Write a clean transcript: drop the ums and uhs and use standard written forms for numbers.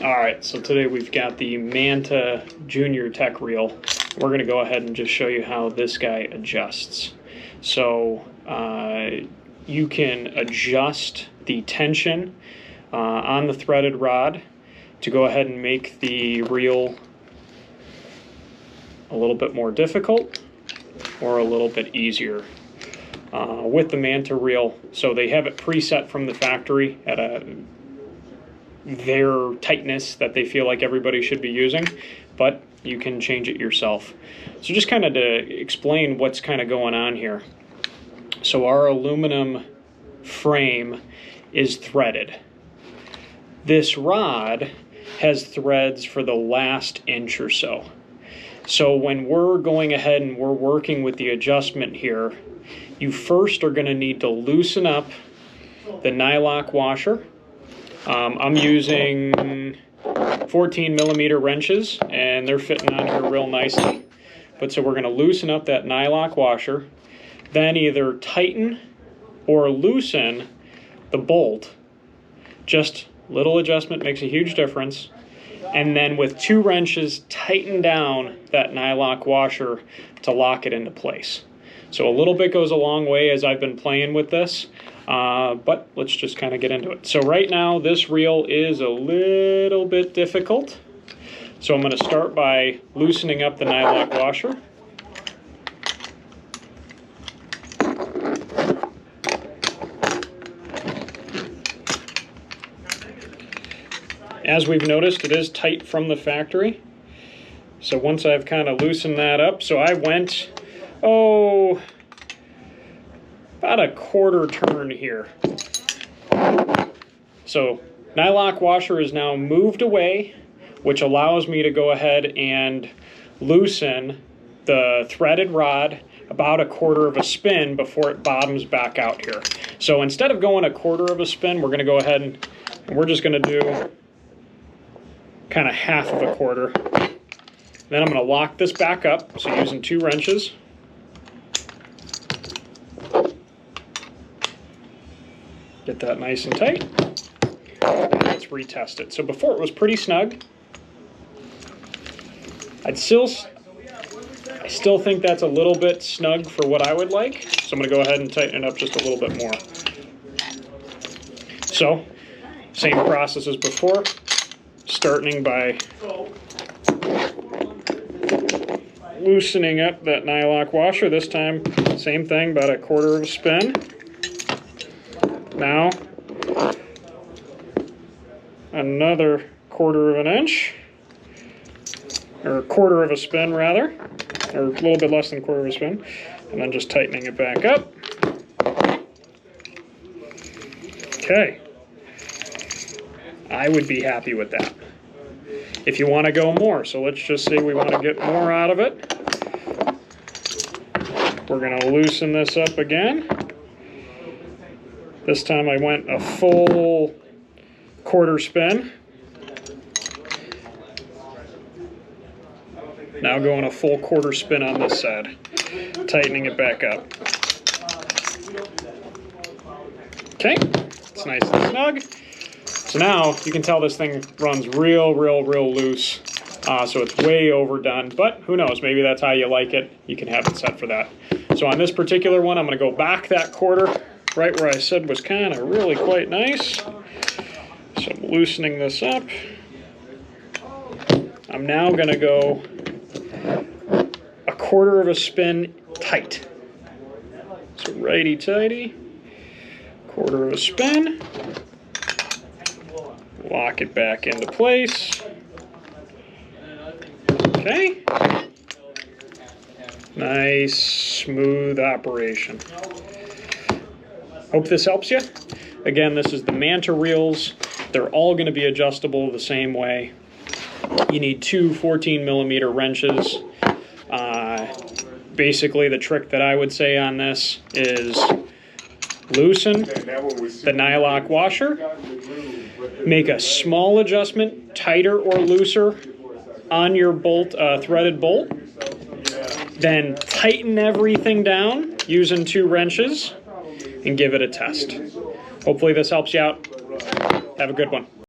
All right, so today we've got the Manta Junior Tech Reel. We're going to go ahead and just show you how this guy adjusts. So you can adjust the tension on the threaded rod to go ahead and make the reel a little bit more difficult or a little bit easier with the Manta reel. So they have it preset from the factory at their tightness that they feel like everybody should be using, but you can change it yourself. So just kind of to explain what's kind of going on here. So our aluminum frame is threaded. This rod has threads for the last inch or so. So when we're going ahead and we're working with the adjustment here, you first are going to need to loosen up the nylock washer. I'm using 14 millimeter wrenches and they're fitting on here real nicely. But so we're going to loosen up that nylock washer, then either tighten or loosen the bolt. Just little adjustment makes a huge difference. And then with 2 wrenches, tighten down that nylock washer to lock it into place. So a little bit goes a long way as I've been playing with this, but let's just kind of get into it. So right now this reel is a little bit difficult. So I'm going to start by loosening up the nylock washer. As we've noticed, it is tight from the factory. So once I've kind of loosened that up, so I went, about a quarter turn here. So nylock washer is now moved away, which allows me to go ahead and loosen the threaded rod about a quarter of a spin before it bottoms back out here. So instead of going a quarter of a spin, we're going to go ahead and we're just going to do kind of half of a quarter. Then I'm going to lock this back up, so using 2 wrenches. Get that nice and tight. And let's retest it. So before it was pretty snug. I still think that's a little bit snug for what I would like. So I'm going to go ahead and tighten it up just a little bit more. So, same process as before. Starting by loosening up that nylock washer. This time, same thing, about a quarter of a spin. Now, another quarter of an inch, or a quarter of a spin rather, or a little bit less than a quarter of a spin, and then just tightening it back up. Okay. I would be happy with that. If you want to go more, so let's just say we want to get more out of it. We're going to loosen this up again. This time I went a full quarter spin. Now going a full quarter spin on this side, tightening it back up. Okay, it's nice and snug. So now you can tell this thing runs real loose. So it's way overdone, but who knows, maybe that's how you like it. You can have it set for that. So on this particular one, I'm going to go back that quarter, right where I said was kind of really quite nice. So I'm loosening this up. I'm now going to go a quarter of a spin tight. So righty-tighty, quarter of a spin. Lock it back into place. Okay. Nice, smooth operation. Hope this helps you. Again, this is the Manta reels. They're all going to be adjustable the same way. You need 2 14 millimeter wrenches. Basically, the trick that I would say on this is loosen the nylock washer. Make a small adjustment, tighter or looser, on your bolt, threaded bolt. Then tighten everything down using 2 wrenches and give it a test. Hopefully this helps you out. Have a good one.